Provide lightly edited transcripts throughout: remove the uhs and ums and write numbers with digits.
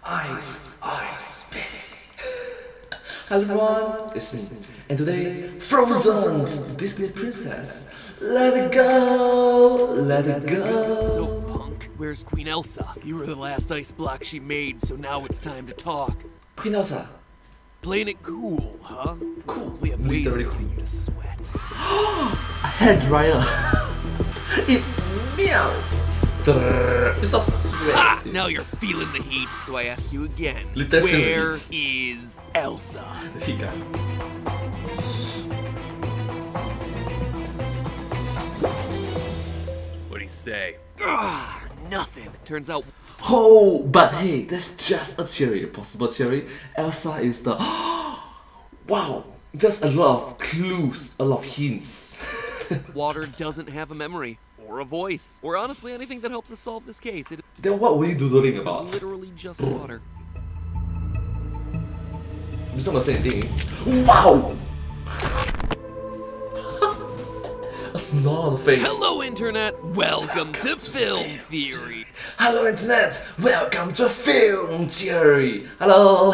Ice, baby. Hello everyone, it's me. And today, Frozen's Disney princess. Let it go, let it go. So, punk, where's Queen Elsa? You were the last ice block she made, so now it's time to talk. Queen Elsa. Playing it cool, huh? Cool. We have ways of getting you to sweat. A hair dryer. It melts. It's not sweat. Ah, now you're feeling the heat, so I ask you again. Literally. Where is Elsa? The heat guy. What'd he say? Ah, nothing. Turns out... Oh, but hey, that's just a theory, a possible theory. Elsa is the... Wow, there's a lot of clues, a lot of hints. water doesn't have a memory. Or a voice. Or honestly, anything that helps us solve this case. It Then what were you doodling is about? literally just water. It's not gonna say anything. Wow! A snot on the face. Hello, Internet! Welcome to Film Theory! Hello Internet! Welcome to Film Theory! Hello!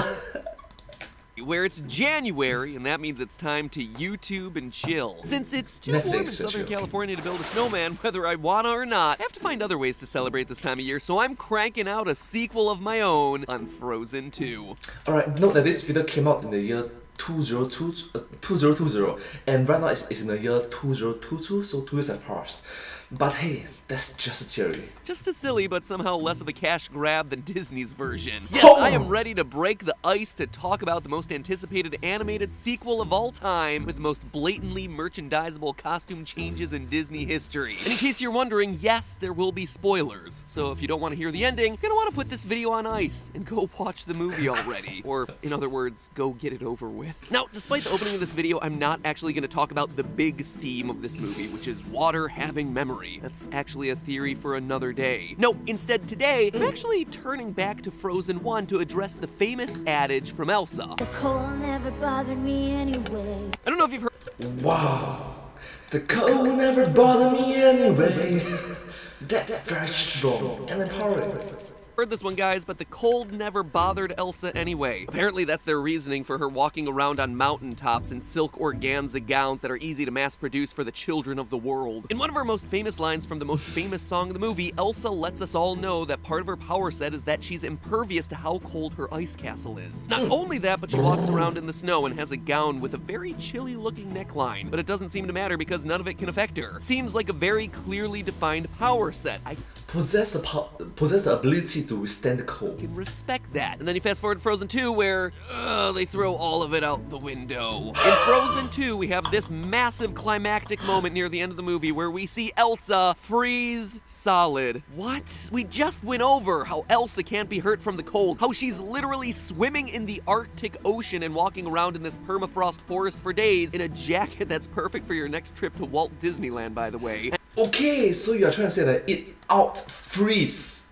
Where it's January, and that means it's time to YouTube and chill. Since it's too warm in Netflix Southern and chill. California to build a snowman, whether I wanna or not, I have to find other ways to celebrate this time of year, so I'm cranking out a sequel of my own on Frozen 2. Alright, note that this video came out in the year 2020, and right now it's in the year 2022, so 2 years have passed. But hey, that's just a theory. Just as silly, but somehow less of a cash grab than Disney's version. Yes, Oh! I am ready to break the ice to talk about the most anticipated animated sequel of all time with the most blatantly merchandisable costume changes in Disney history. And in case you're wondering, yes, there will be spoilers. So if you don't want to hear the ending, you're gonna want to put this video on ice and go watch the movie already. Or, in other words, go get it over with. Now, despite the opening of this video, I'm not actually gonna talk about the big theme of this movie, which is water having memory. That's actually a theory for another day. No, instead today, I'm actually turning back to Frozen 1 to address the famous adage from Elsa. The cold never bothered me anyway. I don't know if you've heard... Wow! The cold never bothered me anyway. That's very strong and empowering. Heard this one, guys, but the cold never bothered Elsa anyway. Apparently that's their reasoning for her walking around on mountaintops in silk organza gowns that are easy to mass produce for the children of the world. In one of her most famous lines from the most famous song of the movie, Elsa lets us all know that part of her power set is that she's impervious to how cold her ice castle is. Not only that, but she walks around in the snow and has a gown with a very chilly looking neckline, but it doesn't seem to matter because none of it can affect her. Seems like a very clearly defined power set. I Possess the ability to withstand the cold. can respect that. And then you fast forward to Frozen 2 where they throw all of it out the window. In Frozen 2, we have this massive climactic moment near the end of the movie where we see Elsa freeze solid. What? We just went over how Elsa can't be hurt from the cold, how she's literally swimming in the Arctic Ocean and walking around in this permafrost forest for days in a jacket that's perfect for your next trip to Walt Disneyland, by the way. Okay, so you're trying to say that it out-freeze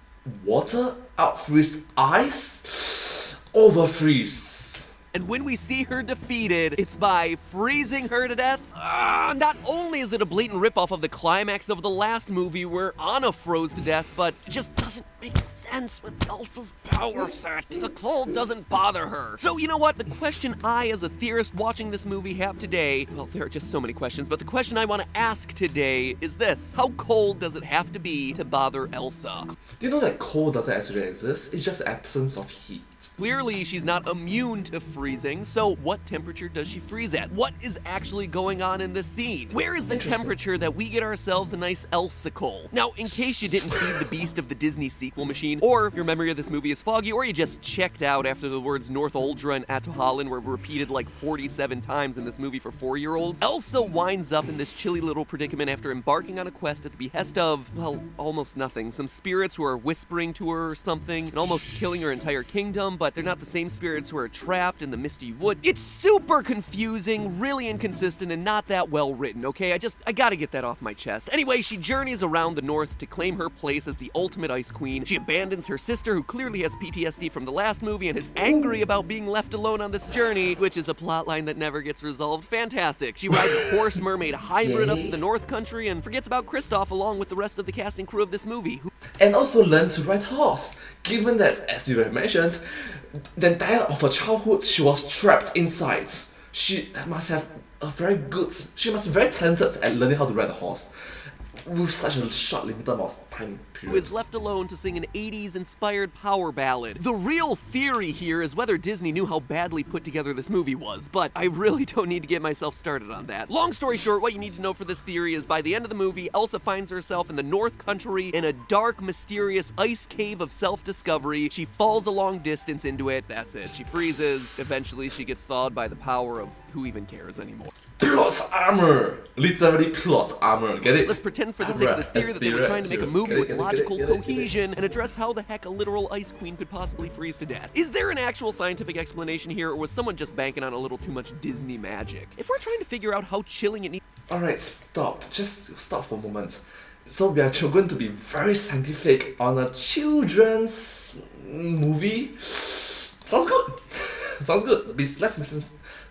water? Out-freeze ice? Over-freeze. And when we see her defeated, it's by freezing her to death. Not only is it a blatant ripoff of the climax of the last movie where Anna froze to death, but it just doesn't make sense with Elsa's power set. The cold doesn't bother her. So you know what? The question I, as a theorist watching this movie, have today, well, there are just so many questions, but the question I want to ask today is this. How cold does it have to be to bother Elsa? Do you know that cold doesn't actually exist? It's just the absence of heat. Clearly, she's not immune to freezing, so what temperature does she freeze at? What is actually going on in this scene? Where is the temperature that we get ourselves a nice Elsa-cicle? Now, in case you didn't feed the beast of the Disney sequel machine, or your memory of this movie is foggy, or you just checked out after the words North Uldra and Atohallan were repeated like 47 times in this movie for 4-year-olds, Elsa winds up in this chilly little predicament after embarking on a quest at the behest of, well, almost nothing. Some spirits who are whispering to her or something, and almost killing her entire kingdom, but they're not the same spirits who are trapped in in the misty wood. It's super confusing, really inconsistent, and not that well written, okay? I gotta get that off my chest. Anyway, she journeys around the north to claim her place as the ultimate ice queen. She abandons her sister, who clearly has PTSD from the last movie and is angry about being left alone on this journey, which is a plotline that never gets resolved. Fantastic. She rides a horse mermaid hybrid up to the North Country and forgets about Kristoff along with the rest of the cast and crew of this movie. And also learns to ride horse, given that, as you have mentioned, the entire of her childhood she was trapped inside. She must be very talented at learning how to ride a horse with such a short limited amount of time period. Who is left alone to sing an 80s inspired power ballad. The real theory here is whether Disney knew how badly put together this movie was, but I really don't need to get myself started on that. Long story short, what you need to know for this theory is by the end of the movie, Elsa finds herself in the North Country in a dark, mysterious ice cave of self-discovery. She falls a long distance into it, that's it. She freezes, eventually she gets thawed by the power of who even cares anymore. Plot armor! Literally plot armor, get it? Let's pretend for the sake of this theory that they were trying to make a movie with logical cohesion and address how the heck a literal ice queen could possibly freeze to death. Is there an actual scientific explanation here, or was someone just banking on a little too much Disney magic? If we're trying to figure out how chilling it needs— Alright, stop. Just stop for a moment. So we are going to be very scientific on a children's movie. Sounds good. Sounds good.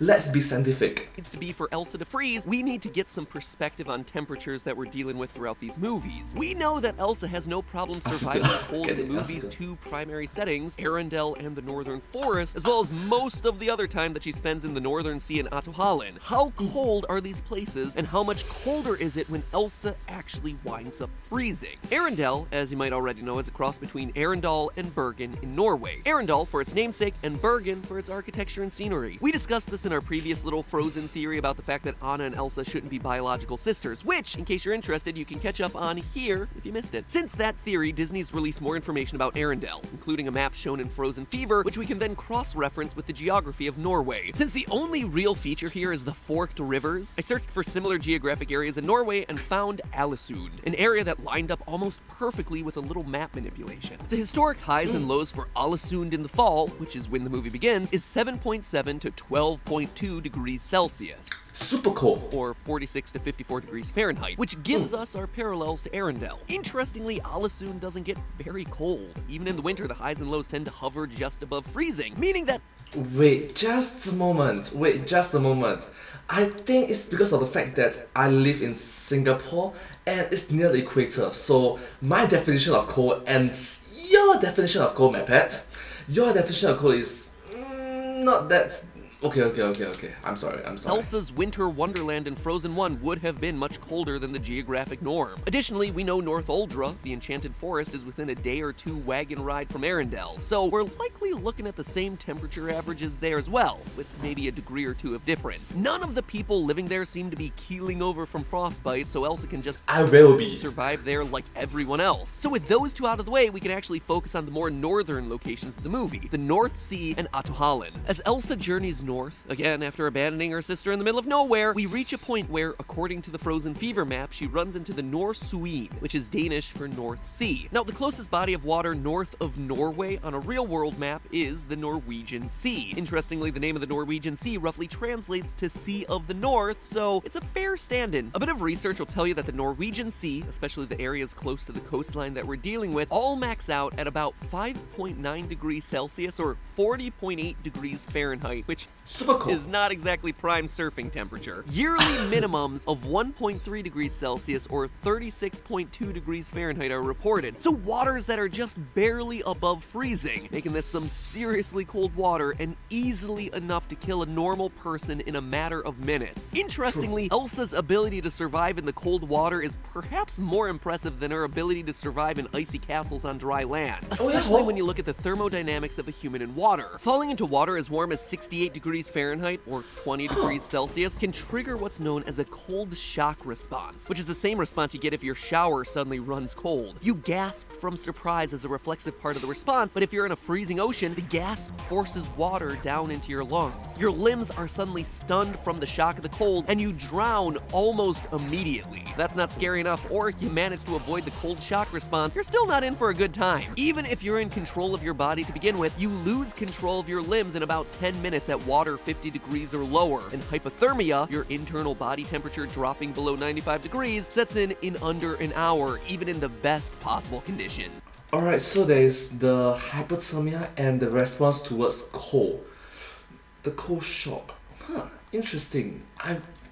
Let's be scientific. Needs to be for Elsa to freeze, we need to get some perspective on temperatures that we're dealing with throughout these movies. We know that Elsa has no problem surviving the cold in the movie's two primary settings, Arendelle and the Northern Forest, as well as most of the other time that she spends in the Northern Sea and Atohallen. How cold are these places, and how much colder is it when Elsa actually winds up freezing? Arendelle, as you might already know, is a cross between Arendal and Bergen in Norway. Arendal for its namesake, and Bergen for its architecture and scenery. We discussed this in our previous little Frozen theory about the fact that Anna and Elsa shouldn't be biological sisters, which, in case you're interested, you can catch up on here if you missed it. Since that theory, Disney's released more information about Arendelle, including a map shown in Frozen Fever, which we can then cross-reference with the geography of Norway. Since the only real feature here is the forked rivers, I searched for similar geographic areas in Norway and found Ålesund, an area that lined up almost perfectly with a little map manipulation. The historic highs and lows for Ålesund in the fall, which is when the movie begins, is 7.7 to 12.2 degrees Celsius. Super cold. Or 46 to 54 degrees Fahrenheit, which gives us our parallels to Arendelle. Interestingly, Ålesund doesn't get very cold. Even in the winter, the highs and lows tend to hover just above freezing, meaning that— Wait just a moment. I think it's because of the fact that I live in Singapore and it's near the equator, so my definition of cold and your definition of cold, my pet, your definition of cold is not that— Okay. I'm sorry. Elsa's winter wonderland in Frozen 1 would have been much colder than the geographic norm. Additionally, we know North Uldra, the enchanted forest, is within a day or two wagon ride from Arendelle, so we're likely looking at the same temperature averages there as well, with maybe a degree or two of difference. None of the people living there seem to be keeling over from frostbite, so Elsa can just survive there like everyone else. So with those two out of the way, we can actually focus on the more northern locations of the movie, the North Sea and Atohallen. As Elsa journeys north, again after abandoning her sister in the middle of nowhere, we reach a point where, according to the Frozen Fever map, she runs into the Nordsøen, which is Danish for North Sea. Now, the closest body of water north of Norway on a real-world map is the Norwegian Sea. Interestingly, the name of the Norwegian Sea roughly translates to Sea of the North, so it's a fair stand-in. A bit of research will tell you that the Norwegian Sea, especially the areas close to the coastline that we're dealing with, all max out at about 5.9 degrees Celsius or 40.8 degrees Fahrenheit, which is not exactly prime surfing temperature. Yearly minimums of 1.3 degrees Celsius or 36.2 degrees Fahrenheit are reported, so waters that are just barely above freezing, making this some seriously cold water and easily enough to kill a normal person in a matter of minutes. Interestingly, Elsa's ability to survive in the cold water is perhaps more impressive than her ability to survive in icy castles on dry land, especially when you look at the thermodynamics of a human in water. Falling into water as warm as 68 degrees degrees Fahrenheit or 20 degrees Celsius can trigger what's known as a cold shock response, which is the same response you get if your shower suddenly runs cold. You gasp from surprise as a reflexive part of the response, but if you're in a freezing ocean, the gasp forces water down into your lungs. Your limbs are suddenly stunned from the shock of the cold, and you drown almost immediately. If that's not scary enough, or you manage to avoid the cold shock response, you're still not in for a good time. Even if you're in control of your body to begin with, you lose control of your limbs in about 10 minutes at water 50 degrees or lower. And hypothermia, your internal body temperature dropping below 95 degrees, sets in under an hour, even in the best possible condition. Alright, so there's the hypothermia and the response towards cold. The cold shock. Interesting.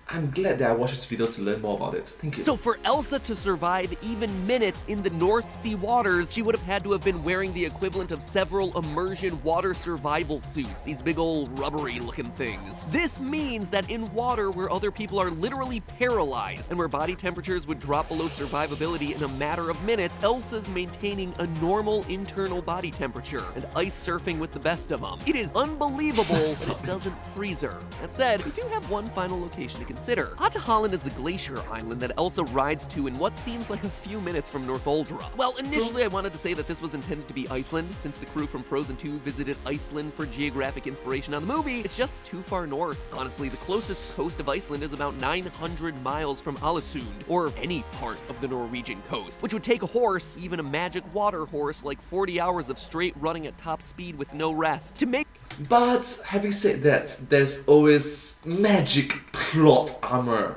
I'm glad that I watched this video to learn more about it. Thank you. So for Elsa to survive even minutes in the North Sea waters, she would have had to have been wearing the equivalent of several immersion water survival suits, these big old rubbery looking things. This means that in water where other people are literally paralyzed and where body temperatures would drop below survivability in a matter of minutes, Elsa's maintaining a normal internal body temperature and ice surfing with the best of them. It is unbelievable that it doesn't freeze her. That said, we do have one final location to consider. Holland is the glacier island that Elsa rides to in what seems like a few minutes from North Uldra. Well, initially I wanted to say that this was intended to be Iceland, since the crew from Frozen 2 visited Iceland for geographic inspiration on the movie. It's just too far north. Honestly, the closest coast of Iceland is about 900 miles from Ålesund, or any part of the Norwegian coast, which would take a horse, even a magic water horse, like 40 hours of straight running at top speed with no rest. To make But having said that, there's always magic plot armor.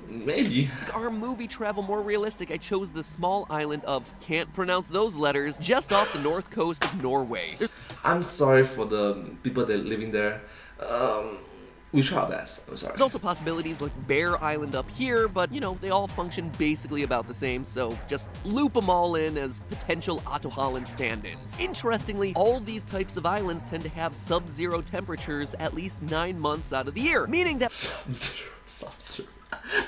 Maybe. our movie travel more realistic, I chose the small island of, can't pronounce those letters, just off the north coast of Norway. I'm sorry for the people that are living there. We try our best. I'm sorry. There's also possibilities like Bear Island up here, but you know, they all function basically about the same, so just loop them all in as potential Otto Holland stand-ins. Interestingly, all these types of islands tend to have sub-zero temperatures at least 9 months out of the year, meaning that Sub-zero.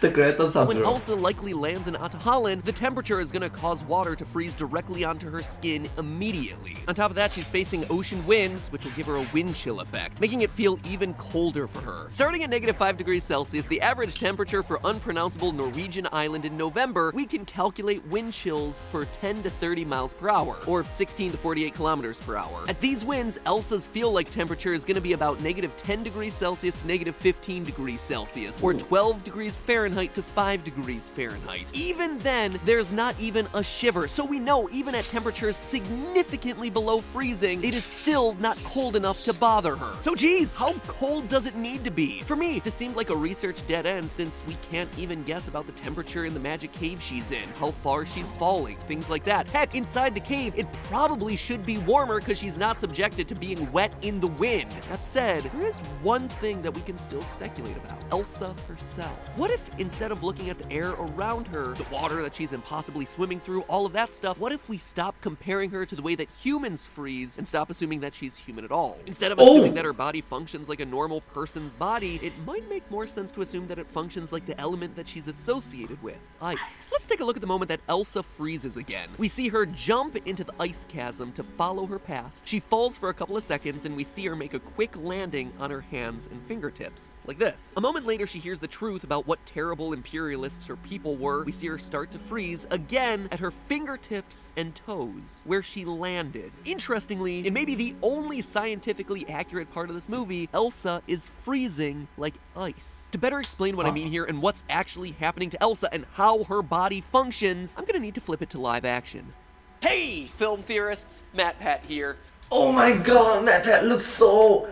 The greater when Sub-zero. Elsa likely lands in Otto Holland, the temperature is going to cause water to freeze directly onto her skin immediately. On top of that, she's facing ocean winds, which will give her a wind chill effect, making it feel even colder for her. Starting at -5 degrees Celsius, the average temperature for unpronounceable Norwegian island in November, we can calculate wind chills for 10 to 30 miles per hour, or 16 to 48 kilometers per hour. At these winds, Elsa's feel-like temperature is going to be about -10 degrees Celsius to -15 degrees Celsius, or 12 degrees Fahrenheit to 5 degrees Fahrenheit. Even then, there's not even a shiver, so we know even at temperatures significantly below freezing, it is still not cold enough to bother her. So geez, how cold does it need to be? For me, this seemed like a research dead end since we can't even guess about the temperature in the magic cave she's in, how far she's falling, things like that. Heck, inside the cave, it probably should be warmer because she's not subjected to being wet in the wind. That said, there is one thing that we can still speculate about: Elsa herself. What if instead of looking at the air around her, the water that she's impossibly swimming through, all of that stuff, what if we stop comparing her to the way that humans freeze and stop assuming that she's human at all? Instead of assuming that her body functions like a normal person's body, it might make more sense to assume that it functions like the element that she's associated with, ice. Let's take a look at the moment that Elsa freezes again. We see her jump into the ice chasm to follow her past. She falls for a couple of seconds and we see her make a quick landing on her hands and fingertips, like this. A moment later, she hears the truth about what terrible imperialists her people were. We see her start to freeze again at her fingertips and toes, where she landed. Interestingly, it may be the only scientifically accurate part of this movie, Elsa is freezing like ice. To better explain what I mean here and what's actually happening to Elsa and how her body functions, I'm gonna need to flip it to live action. Hey, film theorists, Matt Pat here. Oh my god, Matt Pat looks so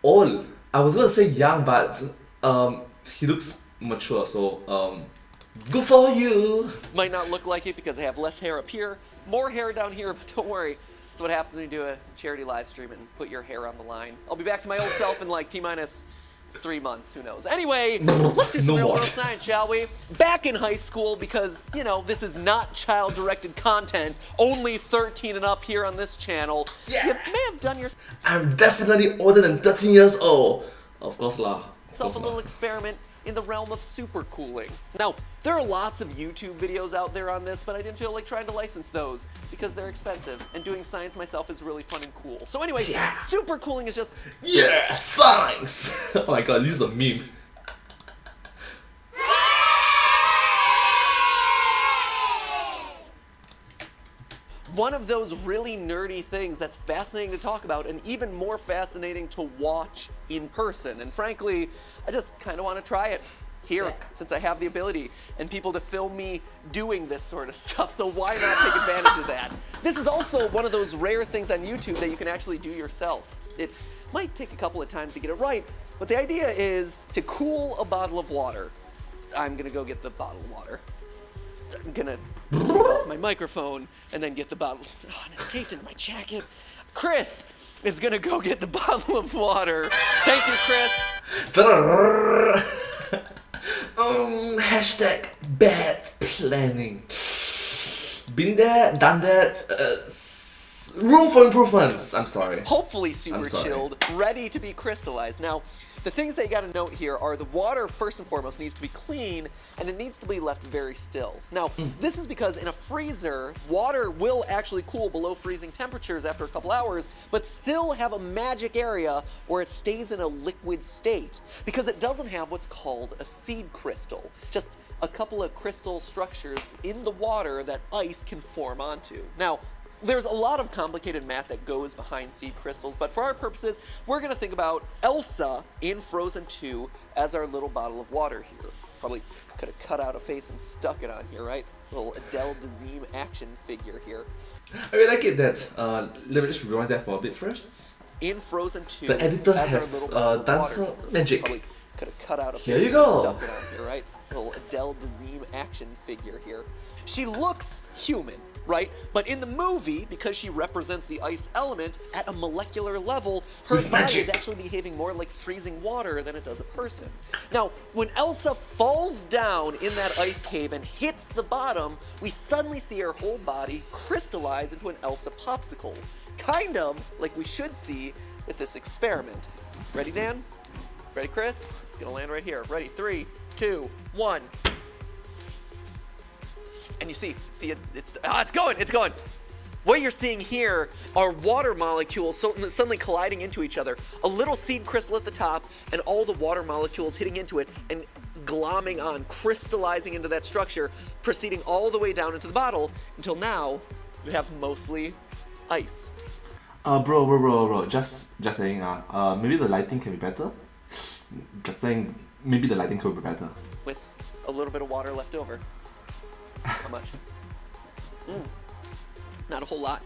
old. I was gonna say young, but he looks mature, so good for you. Might not look like it because I have less hair up here, more hair down here, but don't worry. That's what happens when you do a charity live stream and put your hair on the line. I'll be back to my old self in like T-minus 3 months, who knows. Anyway, let's do some real world science, shall we? Back in high school, because, you know, this is not child-directed content, only 13 and up here on this channel. Yeah. You may have done your I'm definitely older than 13 years old. Of course lah. self a little experiment in the realm of supercooling. Now, there are lots of YouTube videos out there on this, but I didn't feel like trying to license those because they're expensive, and doing science myself is really fun and cool. So anyway, supercooling is just... Yeah, science! Oh my god, use a meme. one of those really nerdy things that's fascinating to talk about and even more fascinating to watch in person. And frankly, I just kind of want to try it here since I have the ability and people to film me doing this sort of stuff. So why not take advantage of that? This is also one of those rare things on YouTube that you can actually do yourself. It might take a couple of times to get it right, but the idea is to cool a bottle of water. I'm gonna go get the bottle of water. I'm gonna take off my microphone and then get the bottle. Oh, and it's taped into my jacket. Chris is gonna go get the bottle of water. Thank you, Chris. Hashtag bad planning. Been there, done that. Room for improvements. I'm sorry. Hopefully super chilled, ready to be crystallized. Now, the things that you gotta note here are the water, first and foremost, needs to be clean, and it needs to be left very still. Now, this is because in a freezer, water will actually cool below freezing temperatures after a couple hours, but still have a magic area where it stays in a liquid state, because it doesn't have what's called a seed crystal. Just a couple of crystal structures in the water that ice can form onto. Now, there's a lot of complicated math that goes behind seed crystals, but for our purposes, we're gonna think about Elsa in Frozen 2 as our little bottle of water here. Probably could have cut out a face and stuck it on here, right? Little Adele Dazeem action figure here. I really like it that, let me just rewind that for a bit first. In Frozen 2, the editor as our have little bottle of done some water magic. Probably could have cut out a Here face you and go. stuck it on here, right? Little Adele Dazeem action figure here. She looks human, right? But in the movie, because she represents the ice element, at a molecular level, her With body magic. is actually behaving more like freezing water than it does a person. Now, when Elsa falls down in that ice cave and hits the bottom, we suddenly see her whole body crystallize into an Elsa popsicle. Kind of like we should see with this experiment. Ready, Dan? Ready, Chris? It's gonna land right here. Ready, 3, 2, 1. And you see it, it's going. What you're seeing here are water molecules suddenly colliding into each other. A little seed crystal at the top and all the water molecules hitting into it and glomming on, crystallizing into that structure, proceeding all the way down into the bottle until now we have mostly ice. Bro, just saying, maybe the lighting can be better. Just saying, maybe the lighting could be better. With a little bit of water left over. How much? Not a whole lot.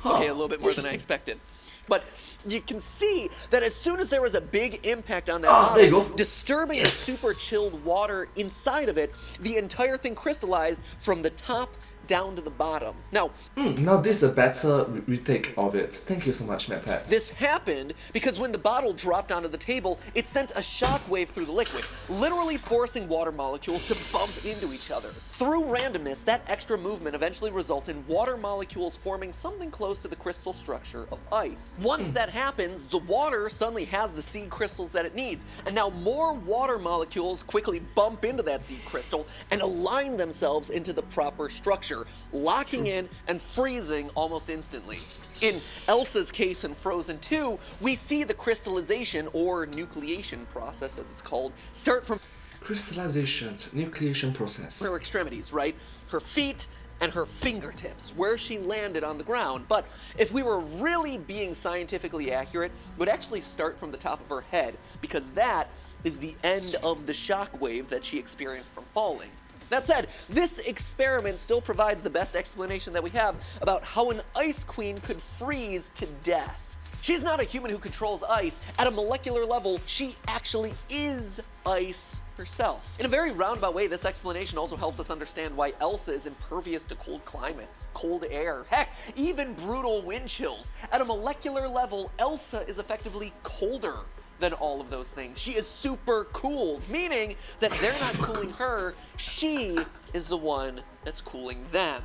Okay, a little bit more than I expected. But you can see that as soon as there was a big impact on that there you bottle, go. disturbing the super chilled water inside of it, the entire thing crystallized from the top down to the bottom. Now, Now this is a better retake of it. Thank you so much, MatPat. this happened because when the bottle dropped onto the table, it sent a shock wave through the liquid, literally forcing water molecules to bump into each other. Through randomness, that extra movement eventually results in water molecules forming something close to the crystal structure of ice. Once that happens, the water suddenly has the seed crystals that it needs, and now more water molecules quickly bump into that seed crystal and align themselves into the proper structure, locking in and freezing almost instantly. In Elsa's case in Frozen 2, we see the crystallization or nucleation process, as it's called, start from Crystallization, nucleation process. her extremities, right? Her feet and her fingertips, where she landed on the ground. But if we were really being scientifically accurate, it would actually start from the top of her head, because that is the end of the shock wave that she experienced from falling. That said, this experiment still provides the best explanation that we have about how an ice queen could freeze to death. She's not a human who controls ice. At a molecular level, she actually is ice herself. In a very roundabout way, this explanation also helps us understand why Elsa is impervious to cold climates, cold air, heck, even brutal wind chills. At a molecular level, Elsa is effectively colder than all of those things. She is super cooled, meaning that they're not cooling her, she is the one that's cooling them.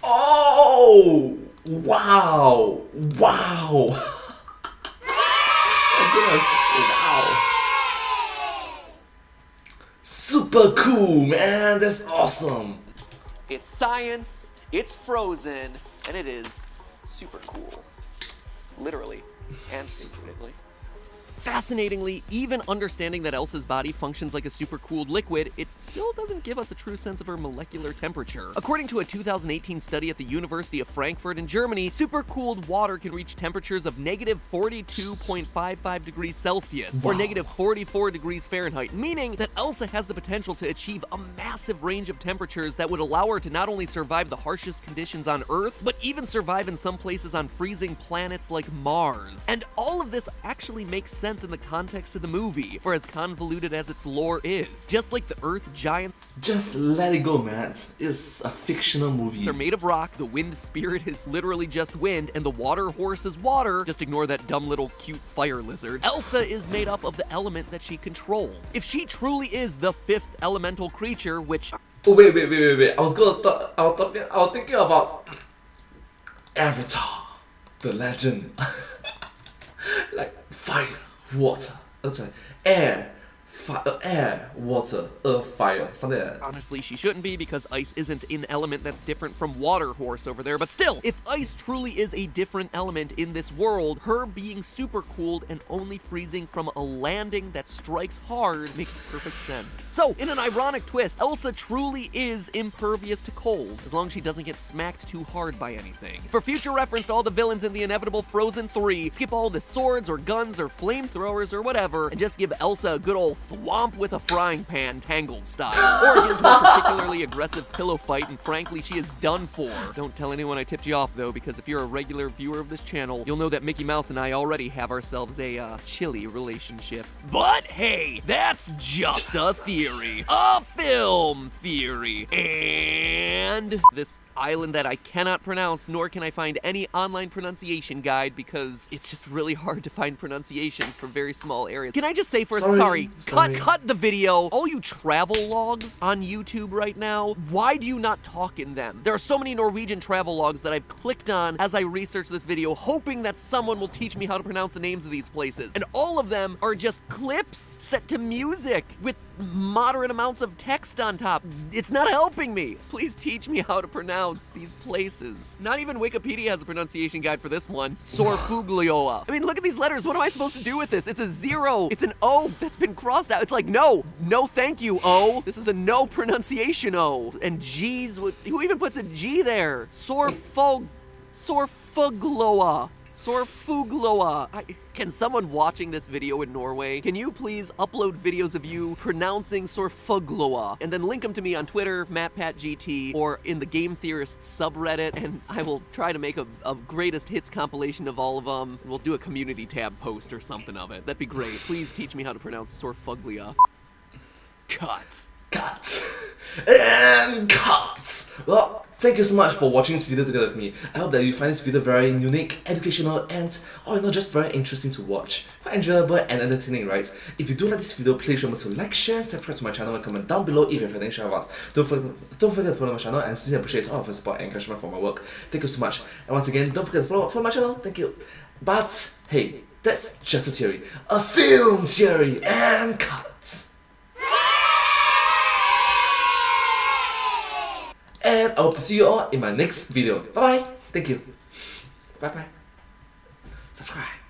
Oh! Wow! Wow! Oh my goodness. Wow! super cool, man. That's awesome. It's science, it's frozen, and it is super cool. Literally and figuratively. Fascinatingly, even understanding that Elsa's body functions like a supercooled liquid, it still doesn't give us a true sense of her molecular temperature. According to a 2018 study at the University of Frankfurt in Germany, supercooled water can reach temperatures of negative 42.55 degrees Celsius, or negative 44 degrees Fahrenheit, meaning that Elsa has the potential to achieve a massive range of temperatures that would allow her to not only survive the harshest conditions on Earth, but even survive in some places on freezing planets like Mars. And all of this actually makes sense in the context of the movie, for as convoluted as its lore is. Just like the Earth giants Just let it go, man. It's a fictional movie. are made of rock, the wind spirit is literally just wind, and the water horse is water, just ignore that dumb little cute fire lizard, Elsa is made up of the element that she controls. If she truly is the fifth elemental creature, which... Oh, wait. I was thinking about Avatar, the legend. Like fire, water, air, water, earth, fire, something like that. Honestly, she shouldn't be, because ice isn't an element that's different from water horse over there, but still, if ice truly is a different element in this world, her being super cooled and only freezing from a landing that strikes hard makes perfect sense. So, in an ironic twist, Elsa truly is impervious to cold, as long as she doesn't get smacked too hard by anything. For future reference to all the villains in the inevitable Frozen 3, skip all the swords or guns or flamethrowers or whatever, and just give Elsa a good old thwomp with a frying pan, Tangled style. Or get into a particularly aggressive pillow fight, and frankly, she is done for. Don't tell anyone I tipped you off, though, because if you're a regular viewer of this channel, you'll know that Mickey Mouse and I already have ourselves a, chilly relationship. But hey, that's just a theory. A film theory. And this island that I cannot pronounce, nor can I find any online pronunciation guide, because it's just really hard to find pronunciations for very small areas. Can I just say first, sorry. Cut the video. All you travel logs on YouTube right now, why do you not talk in them? There are so many Norwegian travel logs that I've clicked on as I research this video, hoping that someone will teach me how to pronounce the names of these places. And all of them are just clips set to music with moderate amounts of text on top. It's not helping me. Please teach me how to pronounce these places. Not even Wikipedia has a pronunciation guide for this one. Sorfuglioa. I mean, look at these letters. What am I supposed to do with this? It's a zero. It's an O that's been crossed out. It's like, no thank you, O. This is a no pronunciation O. And G's, who even puts a G there? Sorfugloa. Can someone watching this video in Norway, can you please upload videos of you pronouncing Sorfugloa and then link them to me on Twitter, MattPatGT, or in the Game Theorists subreddit, and I will try to make a greatest hits compilation of all of them. We'll do a community tab post or something of it. That'd be great. Please teach me how to pronounce Sorfuglia. Cut. And cut. Well, thank you so much for watching this video together with me. I hope that you find this video very unique, educational, and just very interesting to watch. Quite enjoyable and entertaining, right? If you do like this video, please remember to like, share, and subscribe to my channel, and comment down below if you have anything to share with us. Don't forget to follow my channel, and sincerely appreciate all of your support and encouragement for my work. Thank you so much. And once again, don't forget to follow my channel. Thank you. But hey, that's just a theory. A film theory, and cut. And I hope to see you all in my next video. Bye bye. Thank you. Bye bye. Subscribe.